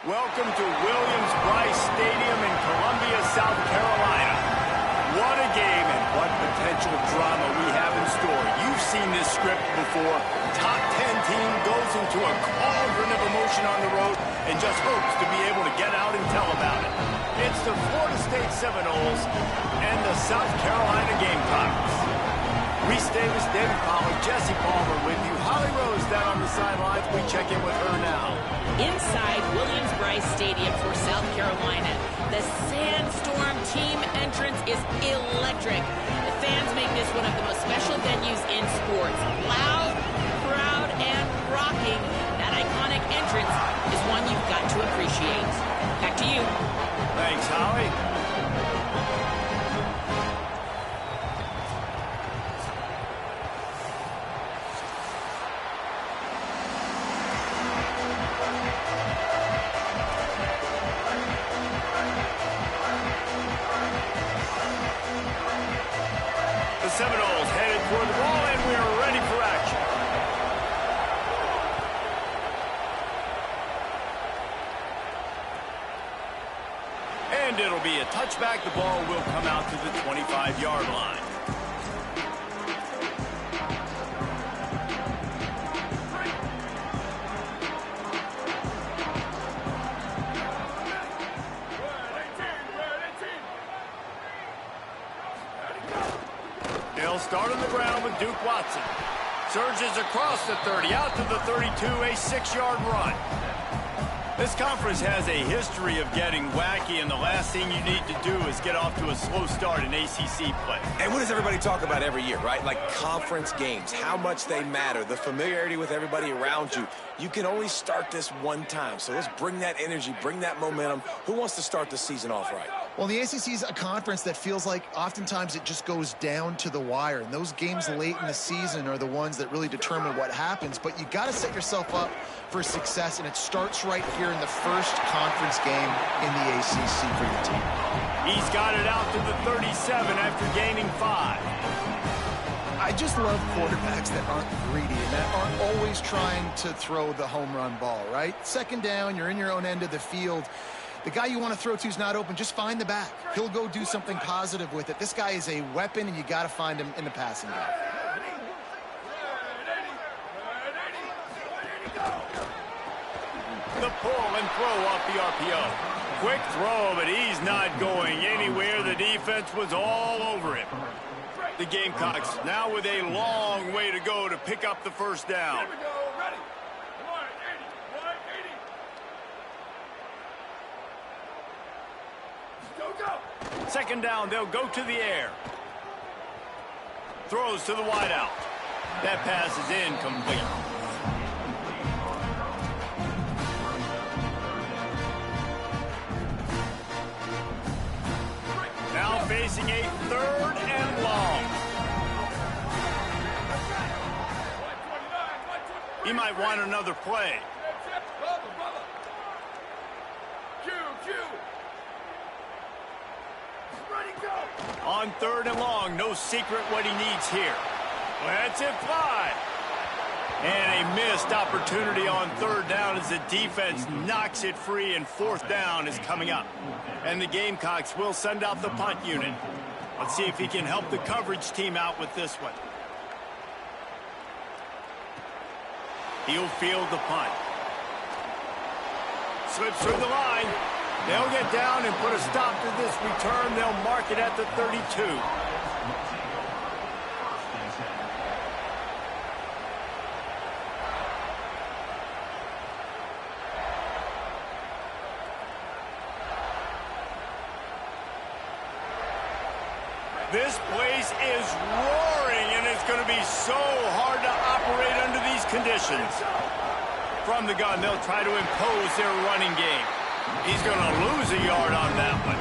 Welcome to Williams-Brice Stadium in Columbia, South Carolina. What a game and what potential drama we have in store. You've seen this script before. Top 10 team goes into a cauldron of emotion on the road and just hopes to be able to get out and tell about it. It's the Florida State Seminoles and the South Carolina Gamecocks. Reese Davis, David Pollack, Jesse Palmer with you. Holly Rose down on the sidelines. We check in with her now. Inside Williams-Brice Stadium for South Carolina, the Sandstorm team entrance is electric. The fans make this one of the most special venues in sports. Loud, proud, and rocking. That iconic entrance is one you've got to appreciate. Back to you. Thanks, Holly. Seminoles headed toward the ball, and we are ready for action. And it'll be a touchback. The ball will come out to the 25-yard line. They'll start on the ground with Duke Watson. Surges across the 30, out to the 32, a 6-yard run. This conference has a history of getting wacky, and the last thing you need to do is get off to a slow start in ACC play. And what does everybody talk about every year, right? Like conference games, how much they matter, the familiarity with everybody around you. You can only start this one time, so let's bring that energy, bring that momentum. Who wants to start the season off right? Well, the ACC is a conference that feels like oftentimes it just goes down to the wire, and those games late in the season are the ones that really determine what happens. But you got to set yourself up for success, and it starts right here in the first conference game in the ACC for your team. He's got it out to the 37 after gaining 5. I just love quarterbacks that aren't greedy and that aren't always trying to throw the home run ball, right? Second down, you're in your own end of the field. The guy you want to throw to is not open. Just find the back. He'll go do something positive with it. This guy is a weapon, and you got to find him in the passing game. the pull and throw off the RPO. Quick throw, but he's not going anywhere. The defense was all over him. The Gamecocks now with a long way to go to pick up the first down. Here we go. Ready. 180. 180. Go, go. Second down, they'll go to the air. Throws to the wideout. That pass is incomplete. Now facing a 3rd and long. He might want another play. On 3rd and long, no secret what he needs here. Lets it fly. And a missed opportunity on 3rd down as the defense knocks it free, and 4th down is coming up. And the Gamecocks will send out the punt unit. Let's see if he can help the coverage team out with this one. He'll field the punt. Slips through the line. They'll get down and put a stop to this return. They'll mark it at the 32. This place is roaring, and it's going to be so hard to operate under these conditions. From the gun, they'll try to impose their running game. He's going to lose a yard on that one.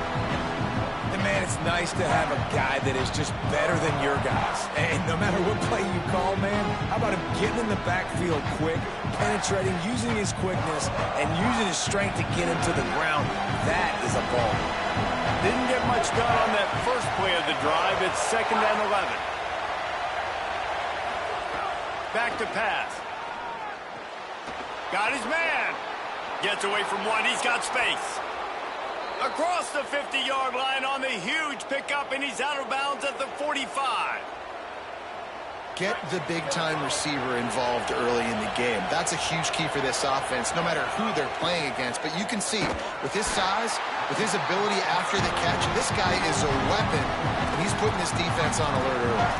And man, it's nice to have a guy that is just better than your guys. And no matter what play you call, man, how about him getting in the backfield quick, penetrating, using his quickness, and using his strength to get him to the ground? That is a ball. Didn't get much done on that first play of the drive. It's 2nd and 11. Back to pass. Got his man. Gets away from one. He's got space. Across the 50-yard line on the huge pickup, and he's out of bounds at the 45. Get the big-time receiver involved early in the game. That's a huge key for this offense, no matter who they're playing against. But you can see, with his size, with his ability after the catch, this guy is a weapon, and he's putting this defense on alert early.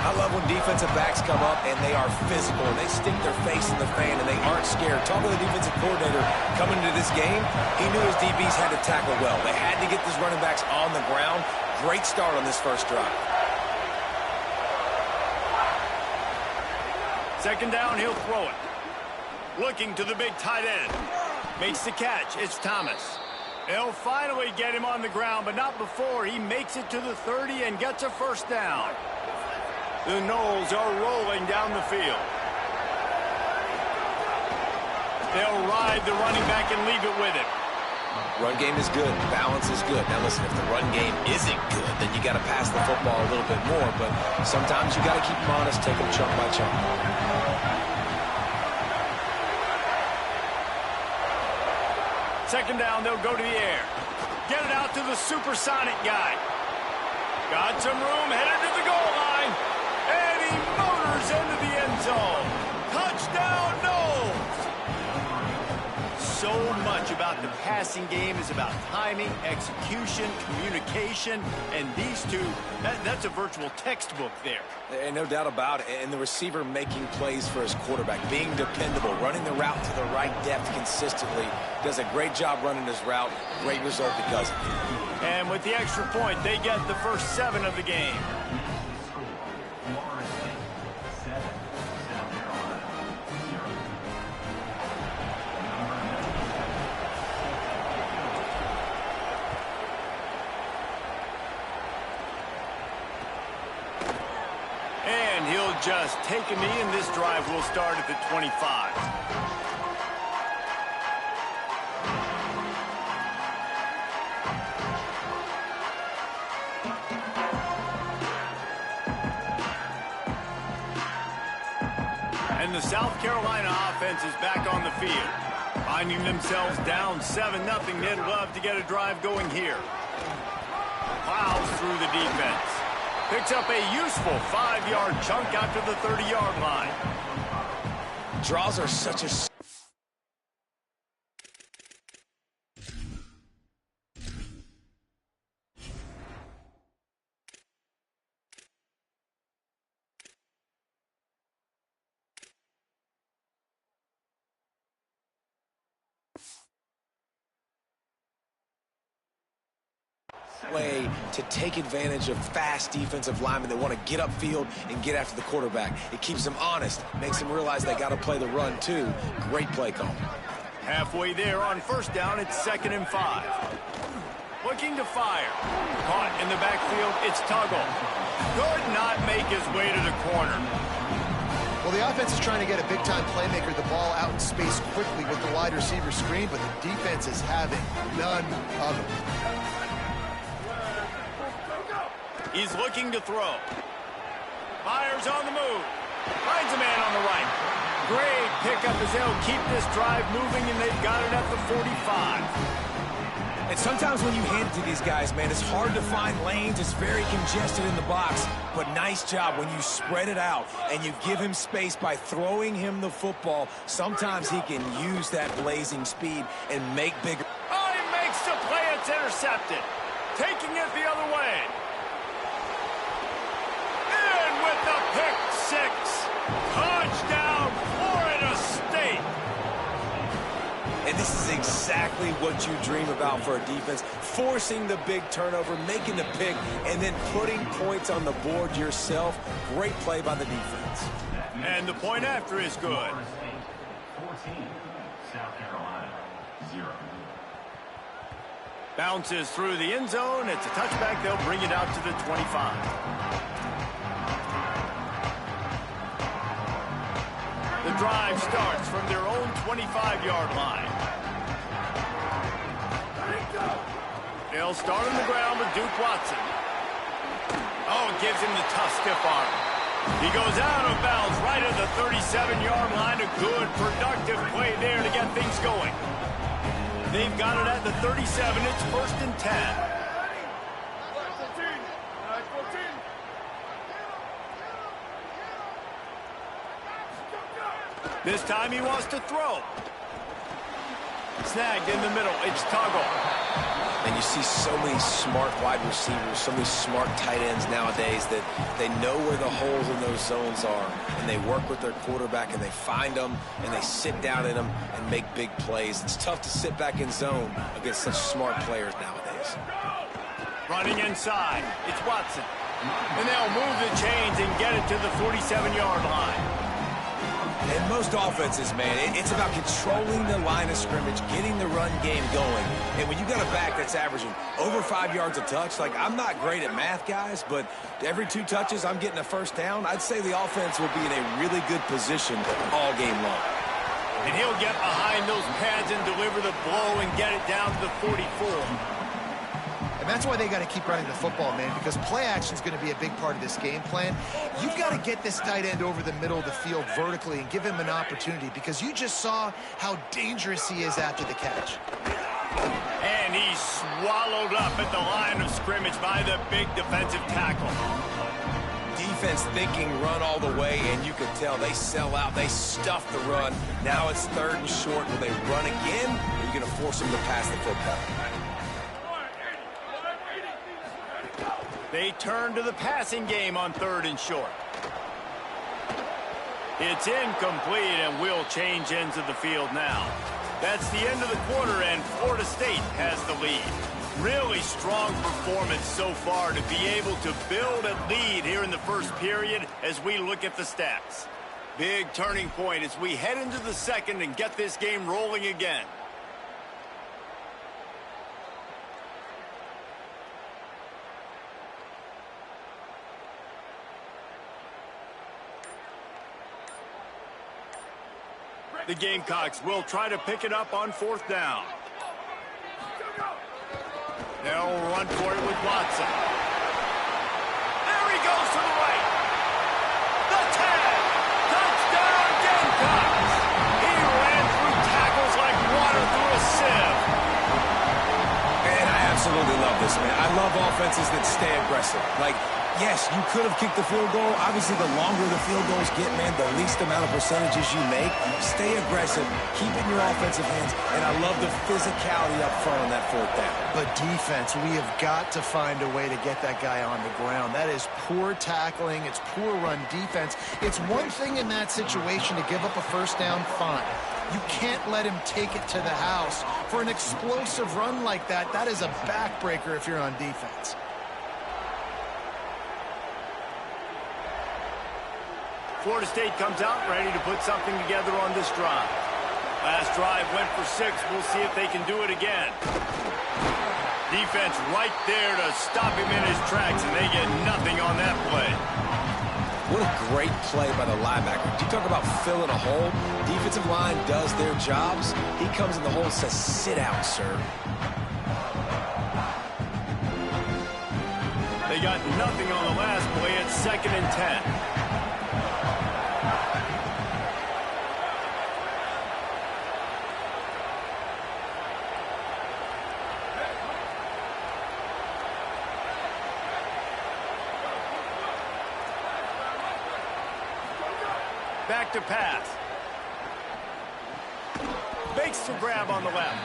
I love when defensive backs come up and they are physical. They stick their face in the fan and they aren't scared. Talking to the defensive coordinator coming into this game, he knew his DBs had to tackle well. They had to get these running backs on the ground. Great start on this first drive. 2nd down, he'll throw it. Looking to the big tight end. Makes the catch. It's Thomas. They'll finally get him on the ground, but not before he makes it to the 30 and gets a 1st down. The Noles are rolling down the field. They'll ride the running back and leave it with him. Run game is good. Balance is good. Now listen, if the run game isn't good, then you got to pass the football a little bit more. But sometimes you got to keep them honest, take them chunk by chunk. Second down, they'll go to the air. Get it out to the supersonic guy. Got some room, headed to the goal line. And he motors into the end zone. Touchdown, Noles! So much about the passing game is about timing, execution, communication, and these two, that's a virtual textbook there. And no doubt about it. And the receiver making plays for his quarterback, being dependable, running the route to the right depth consistently. Does a great job running his route. Great result because of it. And with the extra point, they get the first 7 of the game. And he'll just take a knee, and this drive will start at the 25. And the South Carolina offense is back on the field. Finding themselves down 7-0, they'd love to get a drive going here. Plows through the defense. Picks up a useful 5-yard chunk out to the 30-yard line. Draws are such a way to take advantage of fast defensive linemen that want to get upfield and get after the quarterback. It keeps them honest, makes them realize they got to play the run too. Great play call. Halfway there on first down, it's 2nd and 5. Looking to fire. Caught in the backfield, it's Tuggle. Could not make his way to the corner. Well, the offense is trying to get a big-time playmaker the ball out in space quickly with the wide receiver screen, but the defense is having none of it. He's looking to throw. Fires on the move. Finds a man on the right. Great pickup as they'll keep this drive moving, and they've got it at the 45. And sometimes when you hand it to these guys, man, it's hard to find lanes. It's very congested in the box. But nice job when you spread it out and you give him space by throwing him the football. Sometimes he can use that blazing speed and make bigger. Oh, he makes the play. It's intercepted. Taking it the other way. In with the pick six. Touchdown, Florida State. And this is exactly what you dream about for a defense. Forcing the big turnover, making the pick, and then putting points on the board yourself. Great play by the defense. And the point after is good. 14, South Carolina, 0. Bounces through the end zone. It's a touchback. They'll bring it out to the 25. The drive starts from their own 25-yard line. They'll start on the ground with Duke Watson. Oh, it gives him the tough stiff arm. He goes out of bounds right at the 37-yard line. A good, productive play there to get things going. They've got it at the 37. It's 1st and 10. This time he wants to throw. Snagged in the middle. It's Tuggle. And you see so many smart wide receivers, so many smart tight ends nowadays that they know where the holes in those zones are, and they work with their quarterback, and they find them, and they sit down in them and make big plays. It's tough to sit back in zone against such smart players nowadays. Running inside. It's Watson. And they'll move the chains and get it to the 47-yard line. And most offenses, man, it's about controlling the line of scrimmage, getting the run game going. And when you got a back that's averaging over 5 yards a touch, like, I'm not great at math, guys, but every 2 touches I'm getting a first down, I'd say the offense will be in a really good position all game long. And he'll get behind those pads and deliver the blow and get it down to the 44. And that's why they got to keep running the football, man, because play action is going to be a big part of this game plan. You've got to get this tight end over the middle of the field vertically and give him an opportunity, because you just saw how dangerous he is after the catch. And he's swallowed up at the line of scrimmage by the big defensive tackle. Defense thinking run all the way, and you can tell they sell out. They stuff the run. Now it's 3rd and short. Will they run again, or are you going to force them to pass the football? They turn to the passing game on 3rd and short. It's incomplete, and we'll change ends of the field now. That's the end of the quarter, and Florida State has the lead. Really strong performance so far to be able to build a lead here in the first period as we look at the stats. Big turning point as we head into the second and get this game rolling again. The Gamecocks will try to pick it up on 4th down. They'll run for it with Watson. There he goes to the right. The 10. Touchdown, Gamecocks. He ran through tackles like water through a sieve. Man, I absolutely love this, man. I love offenses that stay aggressive. Like, yes, you could have kicked the field goal. Obviously, the longer the field goals get, man, the least amount of percentages you make. Stay aggressive. Keep it in your offensive hands. And I love the physicality up front on that 4th down. But defense, we have got to find a way to get that guy on the ground. That is poor tackling. It's poor run defense. It's one thing in that situation to give up a first down, fine. You can't let him take it to the house. For an explosive run like that, that is a backbreaker if you're on defense. Florida State comes out ready to put something together on this drive. Last drive went for 6. We'll see if they can do it again. Defense right there to stop him in his tracks, and they get nothing on that play. What a great play by the linebacker. You talk about filling a hole. Defensive line does their jobs. He comes in the hole and says, sit out, sir. They got nothing on the last play. It's 2nd and 10. Back to pass. Makes the grab on the left.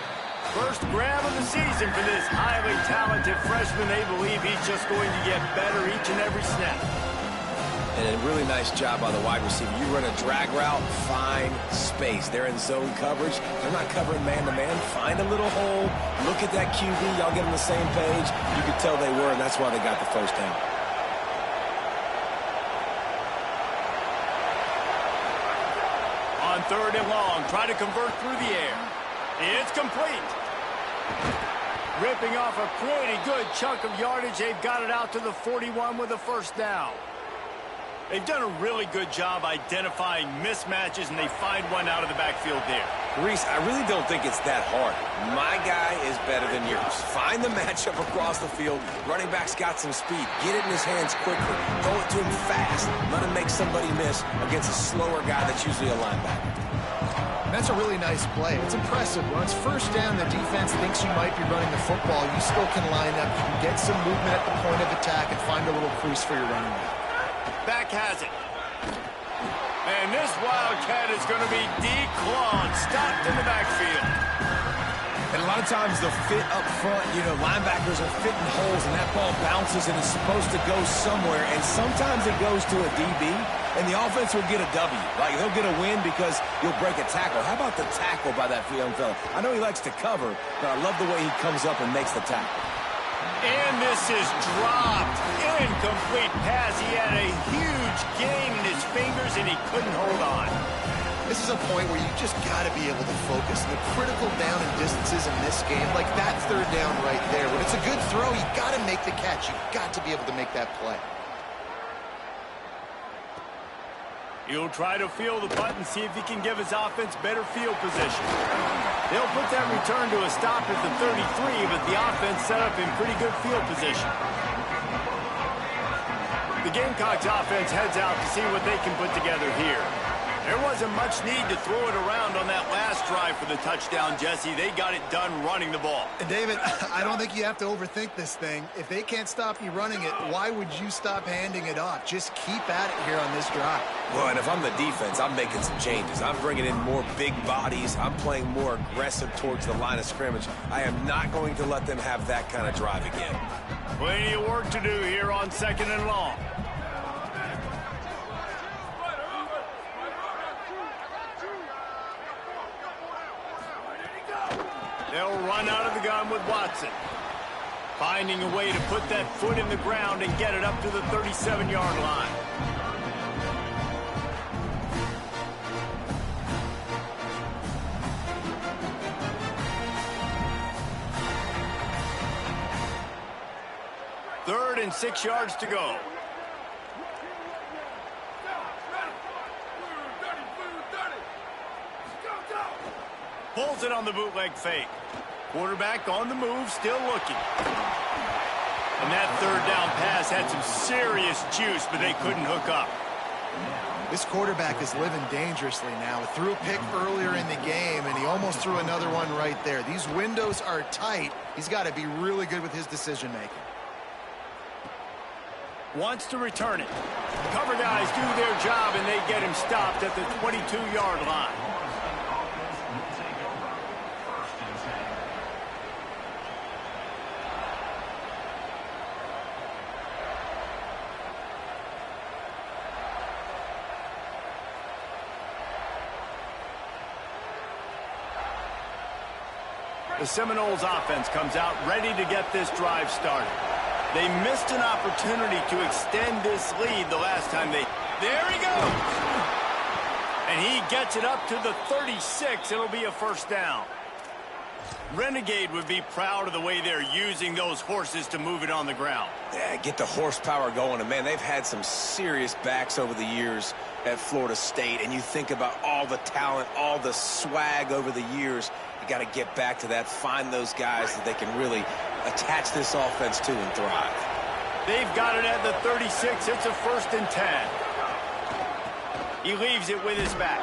First grab of the season for this highly talented freshman. They believe he's just going to get better each and every snap. And a really nice job by the wide receiver. You run a drag route, find space. They're in zone coverage. They're not covering man-to-man. Find a little hole. Look at that QB. Y'all get on the same page. You could tell they were, and that's why they got the first down. On 3rd and long, try to convert through the air. It's complete. Ripping off a pretty good chunk of yardage. They've got it out to the 41 with a first down. They've done a really good job identifying mismatches, and they find one out of the backfield there. Reese, I really don't think it's that hard. My guy is better than yours. Find the matchup across the field. Running back's got some speed. Get it in his hands quickly. Throw it to him fast. Let him make somebody miss against a slower guy that's usually a linebacker. That's a really nice play. It's impressive. When it's first down, the defense thinks you might be running the football. You still can line up. You can get some movement at the point of attack and find a little crease for your running back. Back has it. And this Wildcat is going to be declawed, stopped in the backfield. And a lot of times the fit up front, linebackers are fitting holes, and that ball bounces and is supposed to go somewhere, and sometimes it goes to a DB, and the offense will get a W. Like, they'll get a win because you'll break a tackle. How about the tackle by that young fella? I know he likes to cover, but I love the way he comes up and makes the tackle. And this is dropped. Incomplete pass. He had a huge gain in his fingers, and he couldn't hold on. This is a point where you just got to be able to focus. The critical down and distances in this game, like that 3rd down right there. When it's a good throw, you got to make the catch. You've got to be able to make that play. He'll try to feel the punt and see if he can give his offense better field position. They'll put that return to a stop at the 33, but the offense set up in pretty good field position. The Gamecocks offense heads out to see what they can put together here. There wasn't much need to throw it around on that last drive for the touchdown, Jesse. They got it done running the ball. And David, I don't think you have to overthink this thing. If they can't stop you running it, why would you stop handing it off? Just keep at it here on this drive. Well, and if I'm the defense, I'm making some changes. I'm bringing in more big bodies. I'm playing more aggressive towards the line of scrimmage. I am not going to let them have that kind of drive again. Plenty of work to do here on 2nd and long. They'll run out of the gun with Watson. Finding a way to put that foot in the ground and get it up to the 37-yard line. Third and 6 yards to go. Pulls it on the bootleg fake. Quarterback on the move, still looking. And that 3rd down pass had some serious juice, but they couldn't hook up. This quarterback is living dangerously now. Threw a pick earlier in the game, and he almost threw another one right there. These windows are tight. He's got to be really good with his decision-making. Wants to return it. Cover guys do their job, and they get him stopped at the 22-yard line. The Seminoles offense comes out ready to get this drive started. They missed an opportunity to extend this lead the last time they... There he goes! And he gets it up to the 36. It'll be a first down. Renegade would be proud of the way they're using those horses to move it on the ground. Yeah, get the horsepower going. And, man, they've had some serious backs over the years at Florida State. And you think about all the talent, all the swag over the years. You got to get back to that, find those guys that they can really attach this offense to and thrive. They've got it at the 36. It's a 1st and 10. He leaves it with his back.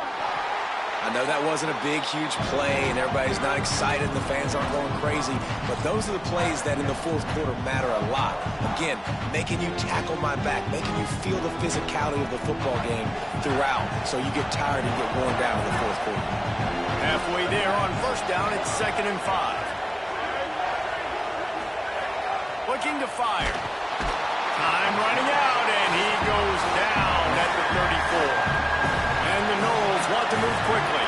I know that wasn't a big, huge play, and everybody's not excited, and the fans aren't going crazy, but those are the plays that in the fourth quarter matter a lot. Again, making you tackle my back, making you feel the physicality of the football game throughout, so you get tired and get worn down in the fourth quarter. Halfway there on 1st down, it's 2nd and 5. Looking to fire. Time running out, and he goes down at the 34. And the Noles want to move quickly.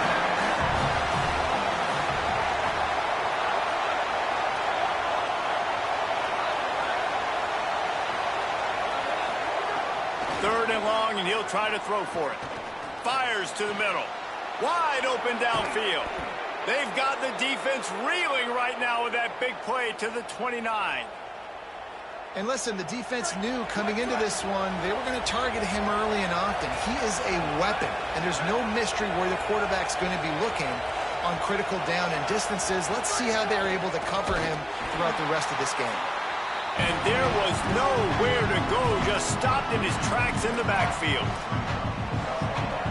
Third and long, and he'll try to throw for it. Fires to the middle. Wide open downfield. They've got the defense reeling right now with that big play to the 29. And listen, the defense knew coming into this one, they were going to target him early and often. He is a weapon, and there's no mystery where the quarterback's going to be looking on critical down and distances. Let's see how they're able to cover him throughout the rest of this game. And there was nowhere to go, just stopped in his tracks in the backfield.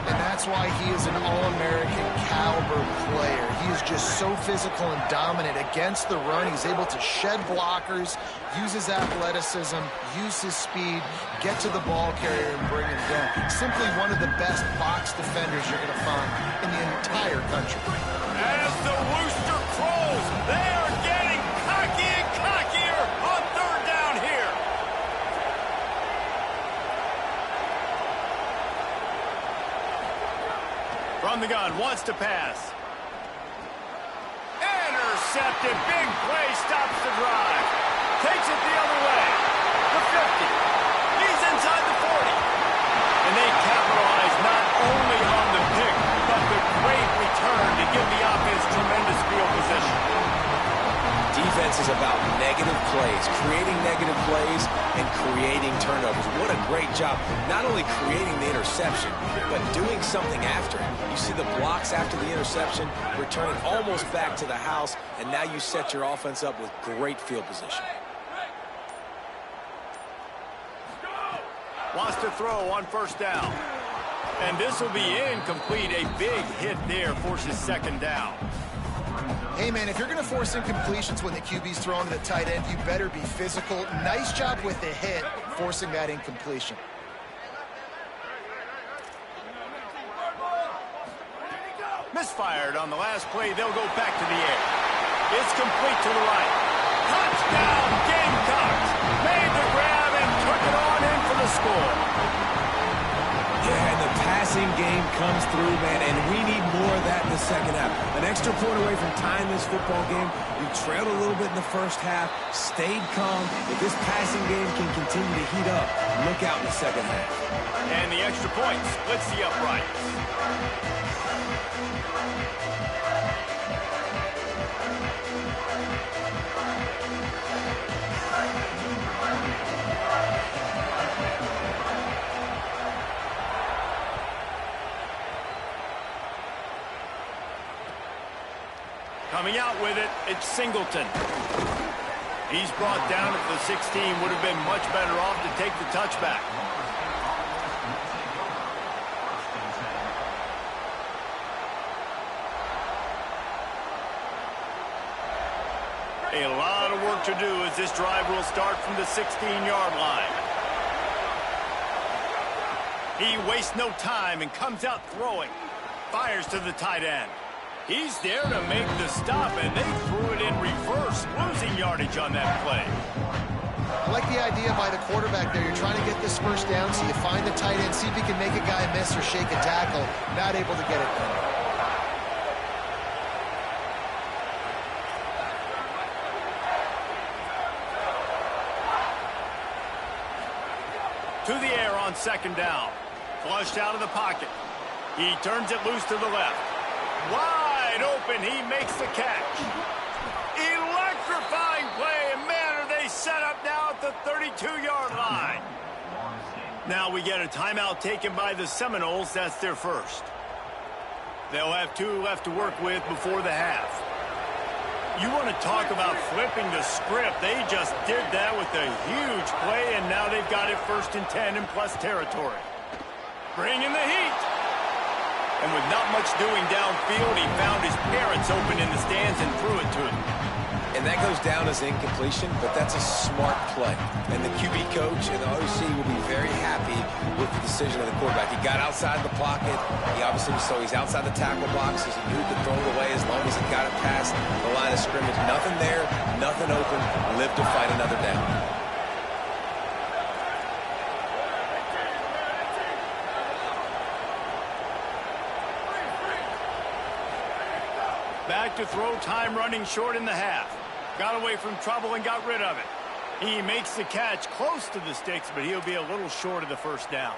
And that's why he is an All-American caliber player. He is just so physical and dominant against the run. He's able to shed blockers, use his athleticism, use his speed, get to the ball carrier and bring him down. Simply one of the best box defenders you're going to find in the entire country. As the rooster crows, they are getting cocky and cockier on 3rd down here. From the gun, wants to pass. Intercepted, big play, stops the drive. Takes it the other way. The 50. He's inside the 40. And they capitalize not only on the pick, but the great return to give the offense tremendous field position. Defense is about negative plays, creating negative plays and creating turnovers. What a great job, not only creating the interception, but doing something after it. You see the blocks after the interception, returning almost back to the house, and now you set your offense up with great field position. Wants to throw on 1st down. And this will be incomplete. A big hit there forces 2nd down. Hey, man, if you're going to force incompletions when the QB's throwing to the tight end, you better be physical. Nice job with the hit, forcing that incompletion. Misfired on the last play. They'll go back to the air. It's complete to the right. Touchdown, Gamecocks. Made the grab and took it on in for the score. Yeah, and the passing game comes through, man, and we need more of that in the second half. An extra point away from tying this football game. We trailed a little bit in the first half, stayed calm. If this passing game can continue to heat up, look out in the second half. And the extra point splits the uprights. Coming out with it, it's Singleton. He's brought down at the 16. Would have been much better off to take the touchback. A lot of work to do as this drive will start from the 16-yard line. He wastes no time and comes out throwing. Fires to the tight end. He's there to make the stop, and they threw it in reverse, losing yardage on that play. I like the idea by the quarterback there. You're trying to get this first down, so you find the tight end, see if he can make a guy miss or shake a tackle. Not able to get it done. To the air on second down. Flushed out of the pocket. He turns it loose to the left. Wide open. He makes the catch. Electrifying play. And man, are they set up now at the 32-yard line. Now we get a timeout taken by the Seminoles. That's their first. They'll have 2 left to work with before the half. You want to talk about flipping the script. They just did that with a huge play, and now they've got it 1st and 10 in plus territory. Bringing the heat. And with not much doing downfield, he found his parents open in the stands and threw it to him. And that goes down as incompletion, but that's a smart play. And the QB coach and the OC will be very happy with the decision of the quarterback. He got outside the pocket. He obviously so he's outside the tackle boxes. He knew he could throw it away as long as he got it past the line of scrimmage. Nothing there, nothing open. Live to fight another down. Back to throw, time running short in the half. Got away from trouble and got rid of it. He makes the catch close to the sticks, but he'll be a little short of the first down.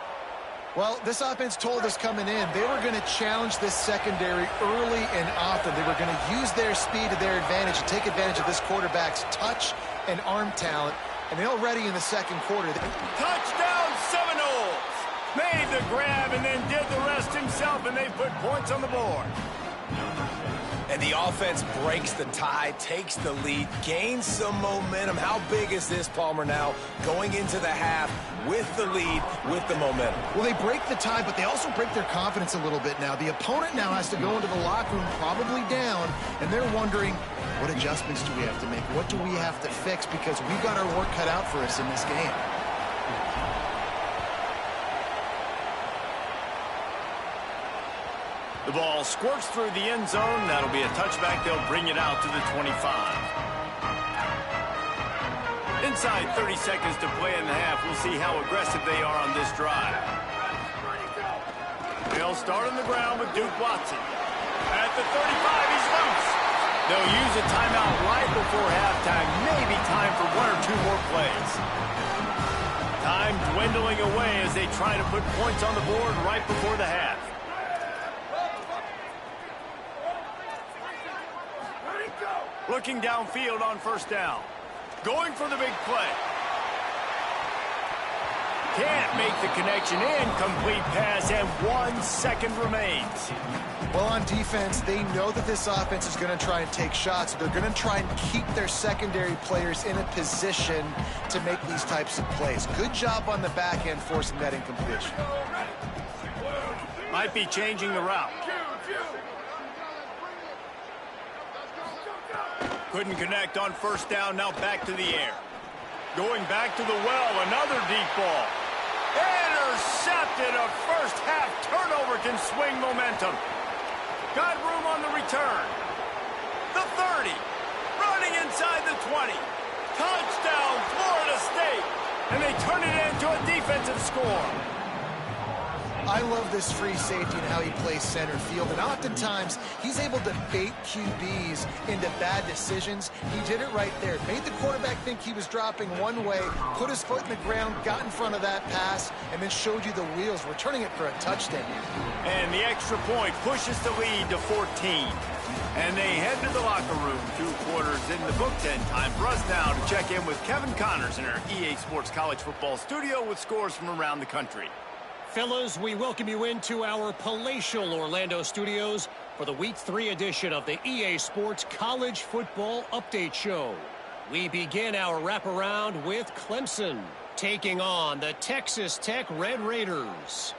Well, this offense told us coming in they were going to challenge this secondary early and often. They were going to use their speed to their advantage and take advantage of this quarterback's touch and arm talent. And they're already in the second quarter. Touchdown Seminoles! Made the grab and then did the rest himself, and they put points on the board. And the offense breaks the tie, takes the lead, gains some momentum. How big is this, Palmer, now going into the half with the lead, with the momentum? Well, they break the tie, but they also break their confidence a little bit now. The opponent now has to go into the locker room probably down, and they're wondering, what adjustments do we have to make? What do we have to fix? Because we've got our work cut out for us in this game. The ball squirts through the end zone. That'll be a touchback. They'll bring it out to the 25. Inside 30 seconds to play in the half. We'll see how aggressive they are on this drive. They'll start on the ground with Duke Watson. At the 35, he's loose. They'll use a timeout right before halftime. Maybe time for 1 or 2 more plays. Time dwindling away as they try to put points on the board right before the half. Looking downfield on first down. Going for the big play. Can't make the connection. Incomplete pass, and 1 second remains. Well, on defense, they know that this offense is going to try and take shots. They're going to try and keep their secondary players in a position to make these types of plays. Good job on the back end forcing that incompletion. Might be changing the route. Couldn't connect on first down, now back to the air. Going back to the well, another deep ball. Intercepted, a first half turnover can swing momentum. Got room on the return. The 30, running inside the 20. Touchdown, Florida State. And they turn it into a defensive score. I love this free safety and how he plays center field, and oftentimes he's able to bait QBs into bad decisions. He did it right there. Made the quarterback think he was dropping one way, put his foot in the ground, got in front of that pass, and then showed you the wheels, returning it for a touchdown. And the extra point pushes the lead to 14. And they head to the locker room. 2 quarters in the book. 10 time for us now to check in with Kevin Connors in our EA Sports College Football studio with scores from around the country. Fellas, we welcome you into our palatial Orlando studios for the Week 3 edition of the EA Sports College Football Update Show. We begin our wraparound with Clemson taking on the Texas Tech Red Raiders.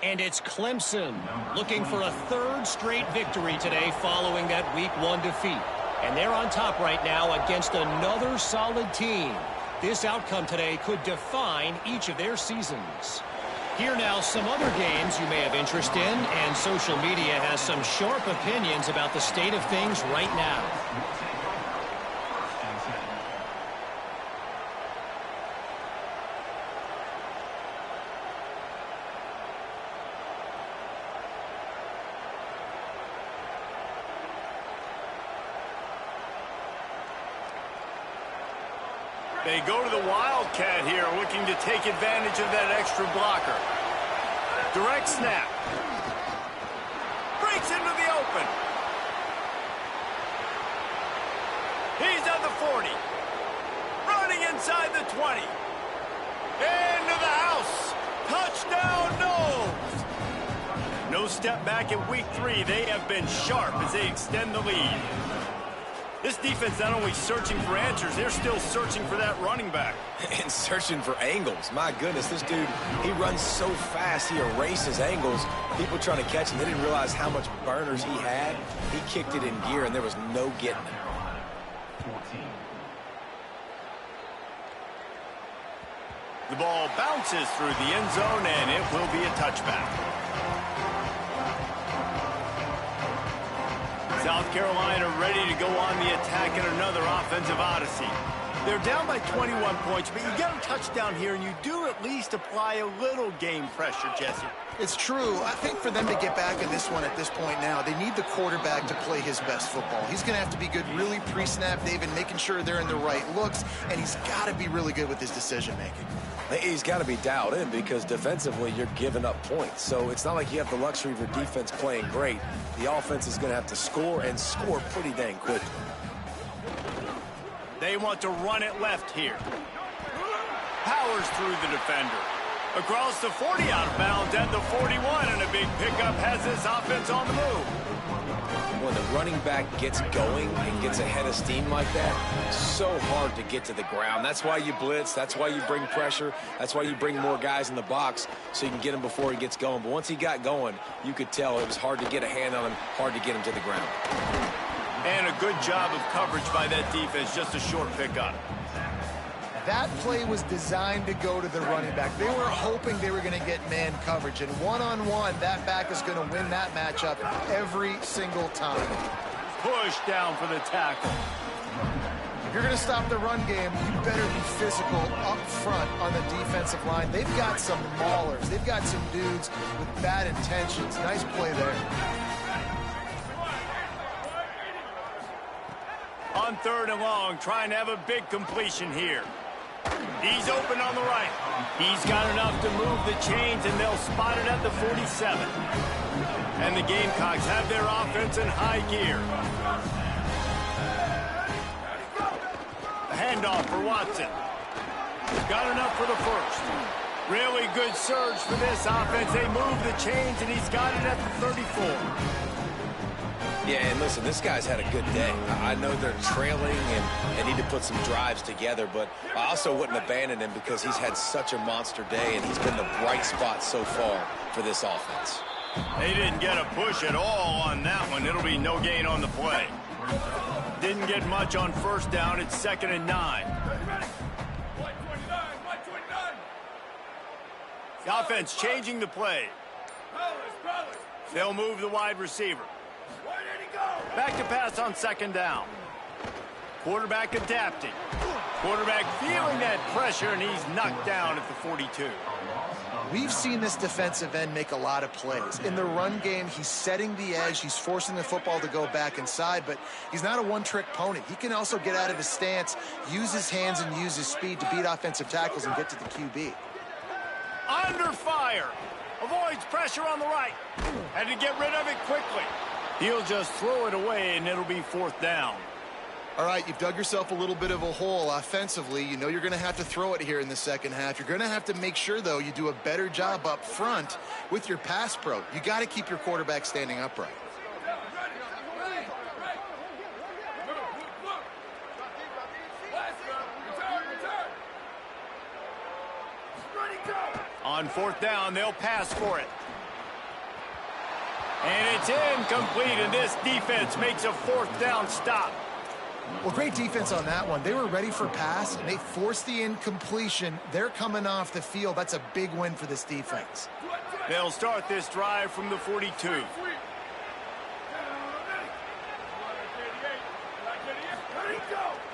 And it's Clemson looking for a 3rd straight victory today following that Week 1 defeat. And they're on top right now against another solid team. This outcome today could define each of their seasons. Here now some other games you may have interest in, and social media has some sharp opinions about the state of things right now. They go to the Wildcat here, looking to take advantage of that extra blocker. Direct snap. Breaks into the open. He's at the 40. Running inside the 20. Into the house. Touchdown, Knowles. No step back in week 3. They have been sharp as they extend the lead. This defense not only searching for answers, they're still searching for that running back. And searching for angles. My goodness, this dude, he runs so fast, he erases angles. People trying to catch him, they didn't realize how much burners he had. He kicked it in gear, and there was no getting it. 14. The ball bounces through the end zone, and it will be a touchback. South Carolina ready to go on the attack in another offensive odyssey. They're down by 21 points, but you get a touchdown here, and you do at least apply a little game pressure, Jesse. It's true. I think for them to get back in this one at this point now, they need the quarterback to play his best football. He's going to have to be good really pre-snap, David, making sure they're in the right looks, and he's got to be really good with his decision-making. He's got to be dialed in because defensively you're giving up points. So it's not like you have the luxury of your defense playing great. The offense is going to have to score and score pretty dang quickly. They want to run it left here. Powers through the defender. Across the 40 out of bounds at the 41, and a big pickup has this offense on the move. When the running back gets going and gets ahead of steam like that, it's so hard to get to the ground. That's why you blitz. That's why you bring pressure. That's why you bring more guys in the box so you can get him before he gets going. But once he got going, you could tell it was hard to get a hand on him, hard to get him to the ground. And a good job of coverage by that defense, just a short pickup. That play was designed to go to the running back. They were hoping they were going to get man coverage, and one-on-one, that back is going to win that matchup every single time. Push down for the tackle. If you're going to stop the run game, you better be physical up front on the defensive line. They've got some maulers. They've got some dudes with bad intentions. Nice play there. On 3rd and long, trying to have a big completion here. He's open on the right. He's got enough to move the chains, and they'll spot it at the 47. And the Gamecocks have their offense in high gear. The handoff for Watson. Got enough for the first. Really good surge for this offense. They move the chains, and he's got it at the 34. Yeah, and listen, this guy's had a good day. I know they're trailing and need to put some drives together, but I also wouldn't abandon him because he's had such a monster day, and he's been the bright spot so far for this offense. They didn't get a push at all on that one. It'll be no gain on the play. Didn't get much on 1st down. It's 2nd and 9. The offense changing the play. They'll move the wide receiver. Back to pass on 2nd down. Quarterback adapting. Quarterback feeling that pressure, and he's knocked down at the 42. We've seen this defensive end make a lot of plays. In the run game, he's setting the edge. He's forcing the football to go back inside, but he's not a one-trick pony. He can also get out of his stance, use his hands, and use his speed to beat offensive tackles and get to the QB. Under fire. Avoids pressure on the right. Had to get rid of it quickly. He'll just throw it away, and it'll be 4th down. All right, you've dug yourself a little bit of a hole offensively. You know you're going to have to throw it here in the second half. You're going to have to make sure, though, you do a better job up front with your pass pro. You got to keep your quarterback standing upright. On 4th down, they'll pass for it. And it's incomplete, and this defense makes a 4th down stop. Well, great defense on that one. They were ready for pass, and they forced the incompletion. They're coming off the field. That's a big win for this defense. They'll start this drive from the 42.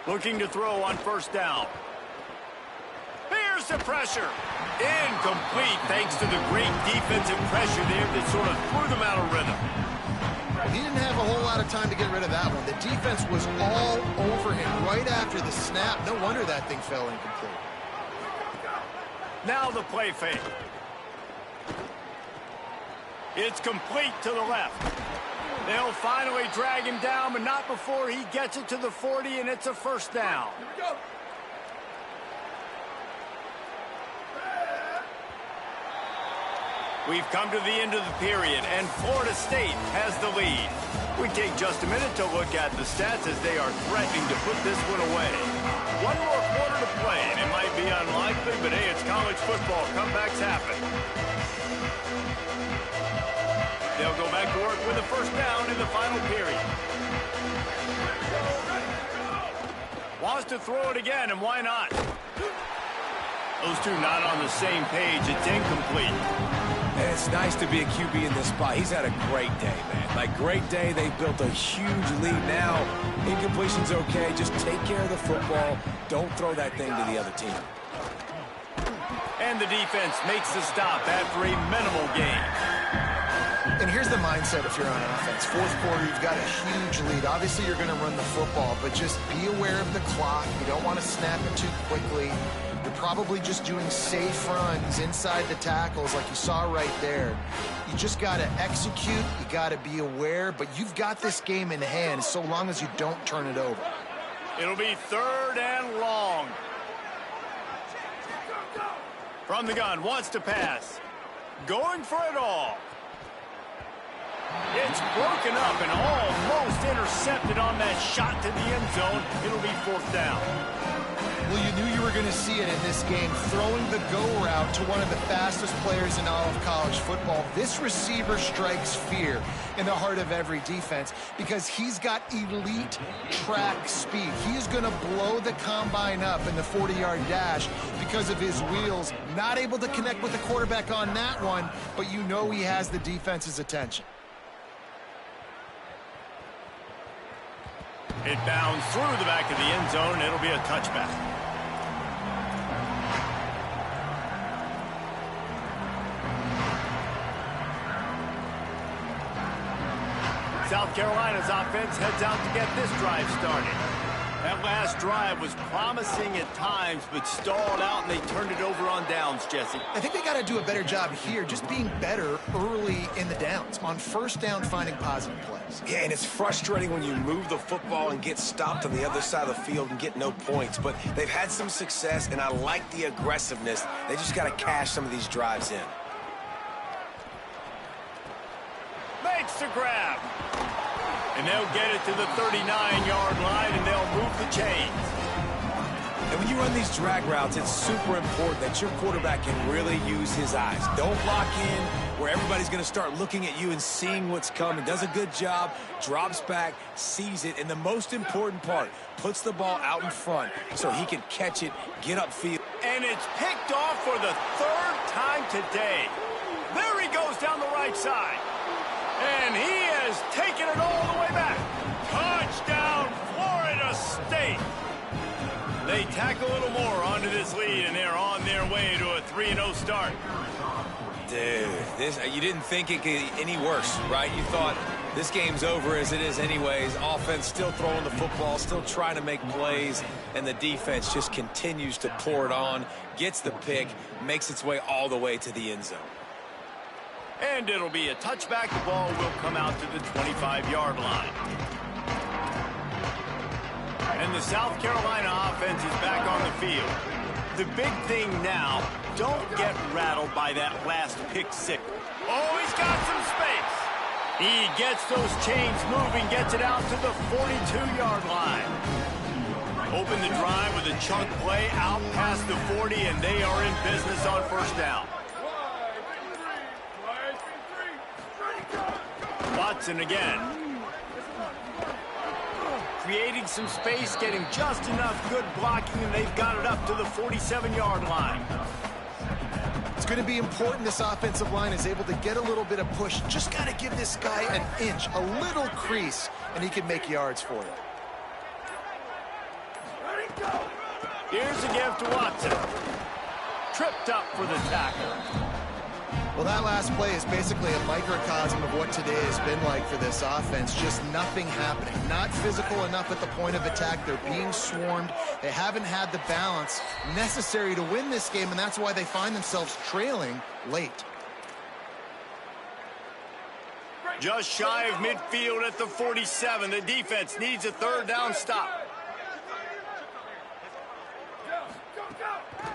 Looking to throw on 1st down. Here's the pressure. Incomplete thanks to the great defensive pressure there that sort of threw them out of rhythm. He didn't have a whole lot of time to get rid of that one. The defense was all over him right after the snap. No wonder that thing fell incomplete. Now the play fake. It's complete to the left. They'll finally drag him down, but not before he gets it to the 40, and it's a first down. We've come to the end of the period, and Florida State has the lead. We take just a minute to look at the stats as they are threatening to put this one away. One more quarter to play, and it might be unlikely, but hey, it's college football. Comebacks happen. They'll go back to work with a first down in the final period. Wants to throw it again, and why not? Those two not on the same page. It's incomplete. And it's nice to be a QB in this spot. He's had a great day, man. Like, great day. They built a huge lead now. Incompletion's okay. Just take care of the football. Don't throw that thing to the other team. And the defense makes the stop after a minimal gain. And here's the mindset if you're on offense. Fourth quarter, you've got a huge lead. Obviously, you're going to run the football, but just be aware of the clock. You don't want to snap it too quickly. You're probably just doing safe runs inside the tackles like you saw right there. You just got to execute. You got to be aware, but you've got this game in hand so long as you don't turn it over. It'll be third and long. From the gun, wants to pass. Going for it all. It's broken up and almost intercepted on that shot to the end zone. It'll be fourth down. Well, you knew you were going to see it in this game, throwing the go route to one of the fastest players in all of college football. This receiver strikes fear in the heart of every defense because he's got elite track speed. He is going to blow the combine up in the 40-yard dash because of his wheels. Not able to connect with the quarterback on that one, but you know he has the defense's attention. It bounds through the back of the end zone. It'll be a touchback. South Carolina's offense heads out to get this drive started. That last drive was promising at times, but stalled out, and they turned it over on downs, Jesse. I think they got to do a better job here, just being better early in the downs. On first down, finding positive plays. Yeah, and it's frustrating when you move the football and get stopped on the other side of the field and get no points. But they've had some success, and I like the aggressiveness. They just got to cash some of these drives in. Makes the grab. And they'll get it to the 39-yard line, and they'll move the chains. And when you run these drag routes, it's super important that your quarterback can really use his eyes. Don't lock in where everybody's going to start looking at you and seeing what's coming. Does a good job, drops back, sees it, and the most important part, puts the ball out in front so he can catch it, get upfield. And it's picked off for the third time today. There he goes down the right side. And he has taken it all the way back. Touchdown, Florida State. They tack a little more onto this lead, and they're on their way to a 3-0 start. Dude, you didn't think it could get any worse, right? You thought this game's over as it is anyways. Offense still throwing the football, still trying to make plays, and the defense just continues to pour it on, gets the pick, makes its way all the way to the end zone. And it'll be a touchback. The ball will come out to the 25-yard line. And the South Carolina offense is back on the field. The big thing now, don't get rattled by that last pick six. Oh, he's got some space. He gets those chains moving, gets it out to the 42-yard line. Open the drive with a chunk play out past the 40, and they are in business on first down. Watson again. Creating some space, getting just enough good blocking, and they've got it up to the 47-yard line. It's going to be important this offensive line is able to get a little bit of push. Just got to give this guy an inch, a little crease, and he can make yards for you. Here's a give to Watson. Tripped up for the tackle. Well, that last play is basically a microcosm of what today has been like for this offense. Just nothing happening. Not physical enough at the point of attack. They're being swarmed. They haven't had the balance necessary to win this game, and that's why they find themselves trailing late. Just shy of midfield at the 47. The defense needs a third down stop.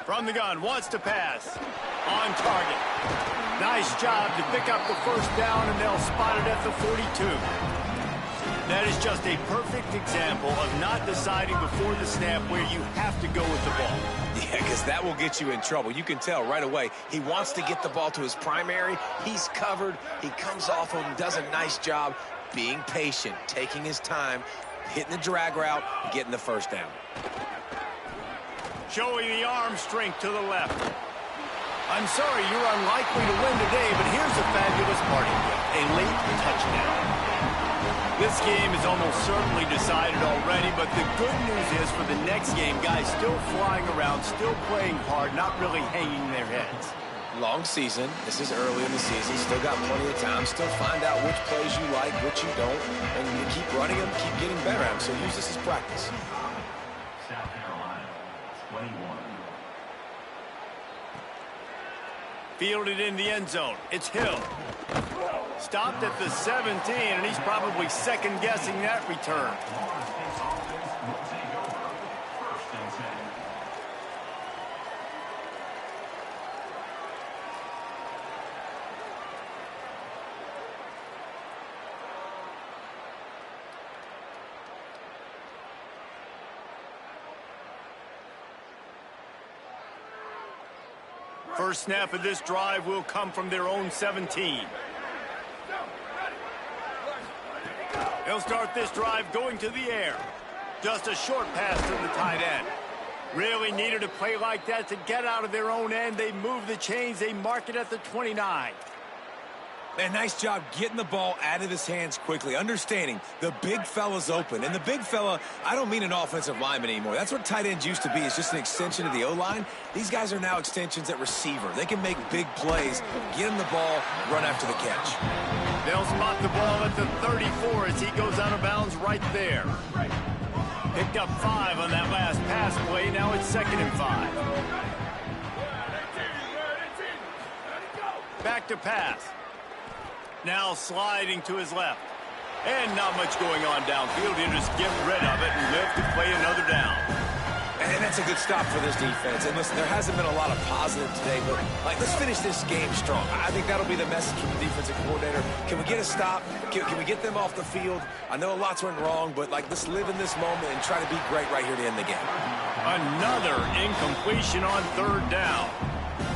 From the gun, wants to pass. On target. Nice job to pick up the first down, and they'll spot it at the 42. That is just a perfect example of not deciding before the snap where you have to go with the ball. Yeah, because that will get you in trouble. You can tell right away he wants to get the ball to his primary. He's covered. He comes off him, does a nice job being patient, taking his time, hitting the drag route, getting the first down. Showing the arm strength to the left. I'm sorry you're unlikely to win today, but here's a fabulous party gift, a late touchdown. This game is almost certainly decided already, but the good news is for the next game, guys still flying around, still playing hard, not really hanging their heads. Long season. This is early in the season. Still got plenty of time. Still find out which plays you like, which you don't, and you keep running them, keep getting better at them. So use this as practice. South Carolina, 21. Fielded in the end zone. It's Hill. Stopped at the 17, and he's probably second-guessing that return. First snap of this drive will come from their own 17. They'll start this drive going to the air. Just a short pass to the tight end. Really needed a play like that to get out of their own end. They move the chains. They mark it at the 29. Man, nice job getting the ball out of his hands quickly, understanding the big fella's open. And the big fella, I don't mean an offensive lineman anymore. That's what tight ends used to be. It's just an extension of the O-line. These guys are now extensions at receiver. They can make big plays, get him the ball, run after the catch. They'll spot the ball at the 34 as he goes out of bounds right there. Picked up 5 on that last pass play. Now it's 2nd and 5. Back to pass. Now sliding to his left. And not much going on downfield. He'll just get rid of it and live to play another down. And that's a good stop for this defense. And listen, there hasn't been a lot of positive today, but let's finish this game strong. I think that'll be the message from the defensive coordinator. Can we get a stop? Can we get them off the field? I know lots went wrong, but let's live in this moment and try to be great right here to end the game. Another incompletion on 3rd down.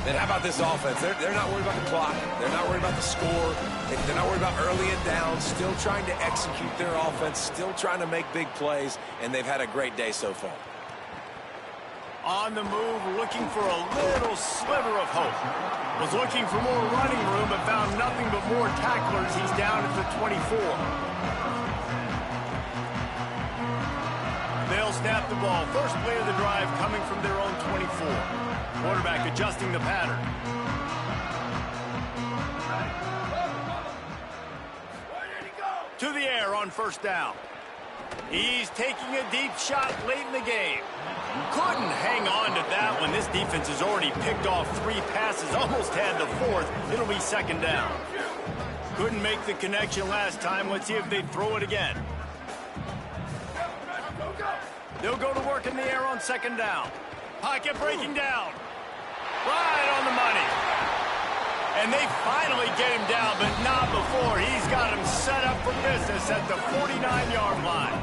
And how about this offense? They're not worried about the clock. They're not worried about the score. They're not worried about early and down. Still trying to execute their offense. Still trying to make big plays. And they've had a great day so far. On the move, looking for a little sliver of hope. Was looking for more running room, but found nothing but more tacklers. He's down at the 24. They'll snap the ball. First play of the drive coming from their own 24. Quarterback adjusting the pattern. To the air on 1st down. He's taking a deep shot late in the game. Couldn't hang on to that one. This defense has already picked off 3 passes, almost had the 4th. It'll be 2nd down. Couldn't make the connection last time. Let's see if they throw it again. They'll go to work in the air on 2nd down. Pocket breaking down. Right on the money. And they finally get him down, but not before. He's got him set up for business at the 49-yard line.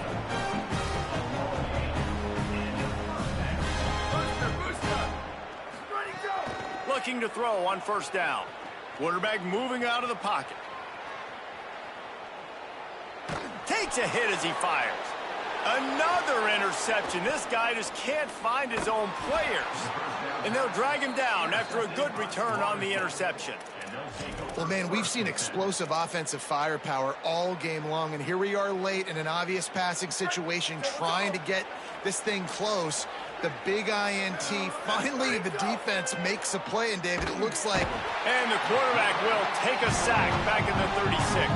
Looking to throw on 1st down. Quarterback moving out of the pocket. Takes a hit as he fires. Another interception. This guy just can't find his own players. And they'll drag him down after a good return on the interception. Well, man, we've seen explosive offensive firepower all game long, and here we are late in an obvious passing situation trying to get this thing close. The big INT. Finally, the defense makes a play, and David, it looks like... And the quarterback will take a sack back in the 36.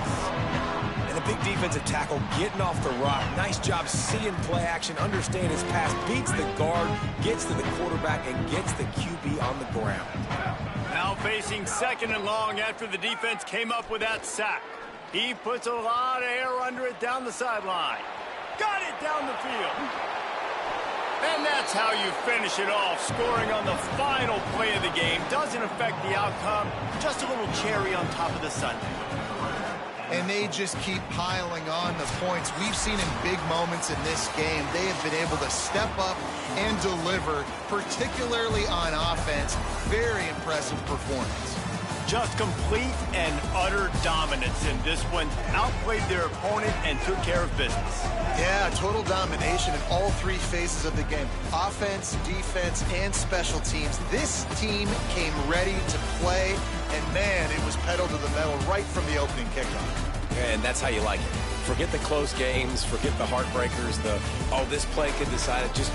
And a big defensive tackle getting off the rock. Nice job seeing play action, understanding his pass, beats the guard, gets to the quarterback, and gets the QB on the ground. Now facing 2nd and long after the defense came up with that sack. He puts a lot of air under it down the sideline. Got it down the field. And that's how you finish it off. Scoring on the final play of the game doesn't affect the outcome. Just a little cherry on top of the sundae. And they just keep piling on the points. We've seen in big moments in this game, they have been able to step up and deliver, particularly on offense. Very impressive performance. Just complete and utter dominance in this one. Outplayed their opponent and took care of business. Yeah, total domination in all 3 phases of the game. Offense, defense, and special teams. This team came ready to play, and man, it was pedal to the metal right from the opening kickoff. And that's how you like it. Forget the close games, forget the heartbreakers, this play could decide it. Just